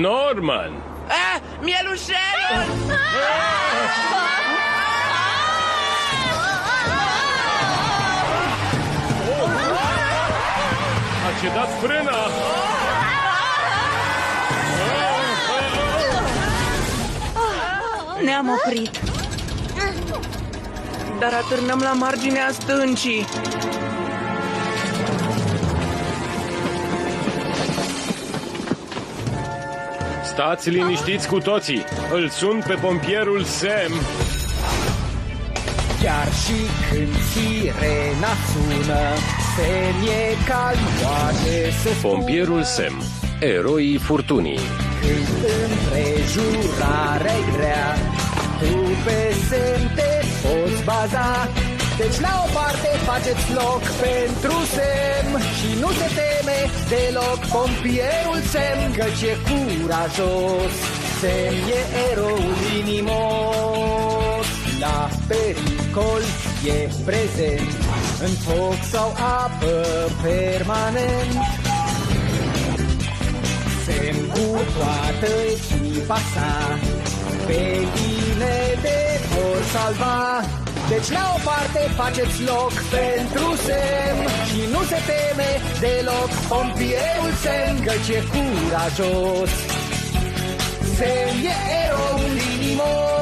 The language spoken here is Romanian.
Norman! Mielușelul! A cedat frâna! Ne-am oprit. Dar atârnăm la marginea stâncii. Stați liniștiți cu toții! Îl sun pe pompierul Sam! Chiar și când sirena sună, Sam e calm, poate să spună. Pompierul Sam, eroii furtunii. Când împrejurarea-i grea, tu pe Sam te poți baza. Deci la o parte faceți loc pentru Sam și nu se teme deloc pompierul Sam, căci e curajos. Sam e eroul inimos, la pericol e prezent, în foc sau apă permanent. Sam cu toată echipa sa pe tine te vor salva. Deci la o parte faceți loc pentru Sam și nu se teme deloc pompierul Sam, căci e curajos. Sam e eroul inimos.